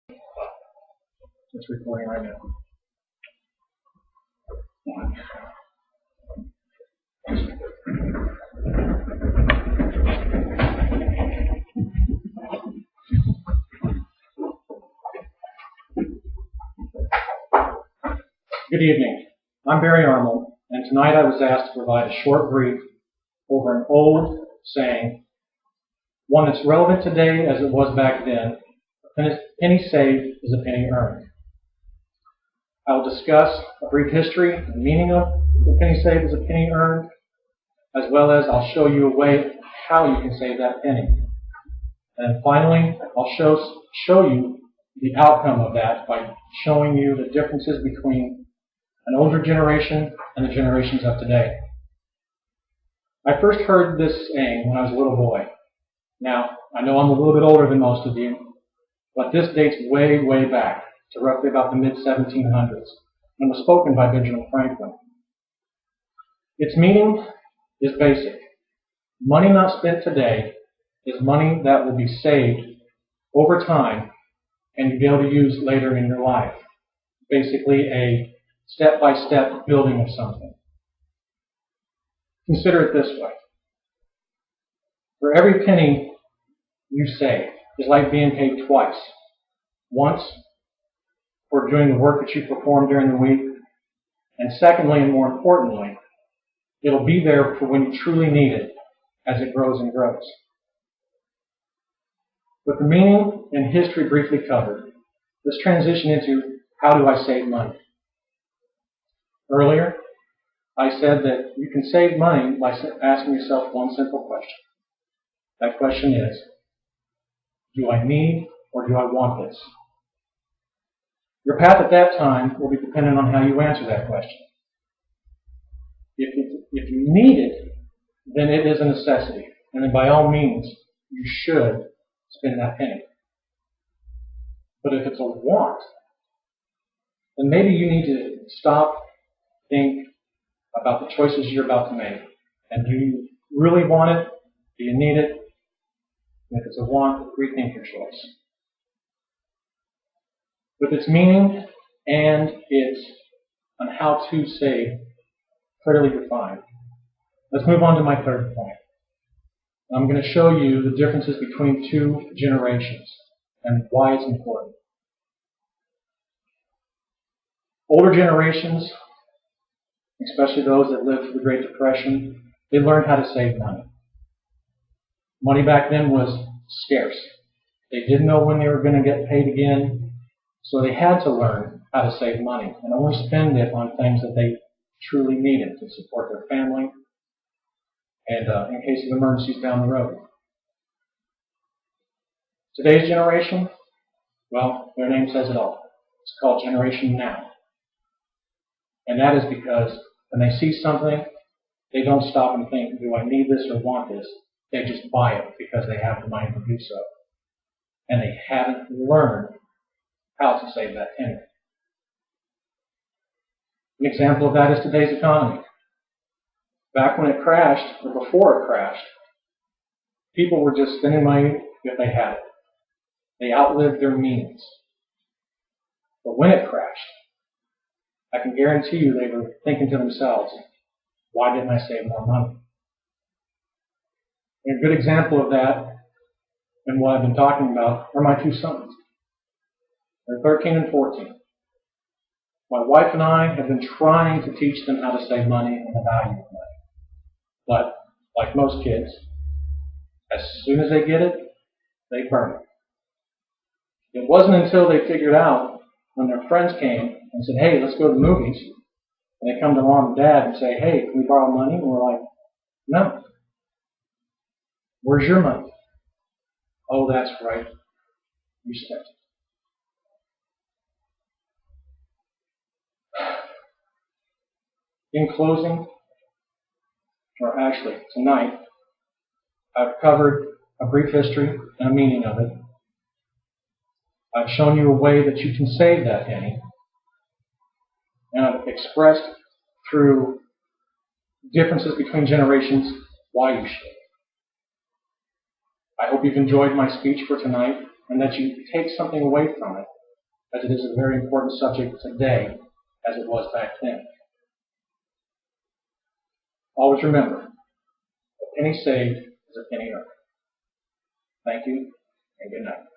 It's recording right now. Good evening. I'm Barry Arnold, and tonight I was asked to provide a short brief over an old saying, one that's relevant today as it was back then: a penny saved is a penny earned. I will discuss a brief history and meaning of the penny saved is a penny earned, as well as I'll show you a way how you can save that penny. And finally, I'll show you the outcome of that by showing you the differences between an older generation and the generations of today. I first heard this saying when I was a little boy. Now, I know I'm a little bit older than most of you, but this dates way, way back to roughly about the mid-1700s and was spoken by Benjamin Franklin. Its meaning is basic. Money not spent today is money that will be saved over time and you'll be able to use later in your life. Basically a step-by-step building of something. Consider it this way. For every penny you save is like being paid twice. Once for doing the work that you performed during the week, and secondly, and more importantly, it'll be there for when you truly need it as it grows and grows. With the meaning and history briefly covered, let's transition into how do I save money. Earlier, I said that you can save money by asking yourself one simple question. That question is, do I need or do I want this? Your path at that time will be dependent on how you answer that question. If you need it, then it is a necessity, and then by all means, you should spend that penny. But if it's a want, then maybe you need to stop, think about the choices you're about to make. And do you really want it? Do you need it? And if it's a want, rethink your choice. With its meaning and its on how to save clearly defined, let's move on to my third point. I'm going to show you the differences between two generations and why it's important. Older generations, especially those that lived through the Great Depression, they learned how to save money. Money back then was scarce. They didn't know when they were going to get paid again, so they had to learn how to save money and only spend it on things that they truly needed to support their family and in case of emergencies down the road. Today's generation, well, their name says it all. It's called Generation Now. And that is because when they see something, they don't stop and think, do I need this or want this? They just buy it because they have the money to do so. And they haven't learned how to save that penny. An example of that is today's economy. Back when it crashed, or before it crashed, people were just spending money if they had it. They outlived their means. But when it crashed, I can guarantee you they were thinking to themselves, why didn't I save more money? And a good example of that, and what I've been talking about, are my two sons. They're 13 and 14. My wife and I have been trying to teach them how to save money and the value of money. But, like most kids, as soon as they get it, they burn it. It wasn't until they figured out when their friends came and said, hey, let's go to the movies, and they come to mom and dad and say, hey, can we borrow money? And we're like, no. Where's your money? Oh, that's right. You spent it. In closing, or actually tonight, I've covered a brief history and a meaning of it. I've shown you a way that you can save that penny. And I've expressed through differences between generations why you should. I hope you've enjoyed my speech for tonight. and that you take something away from it, as it is a very important subject today as it was back then. Always remember, a penny saved is a penny earned. Thank you, and good night.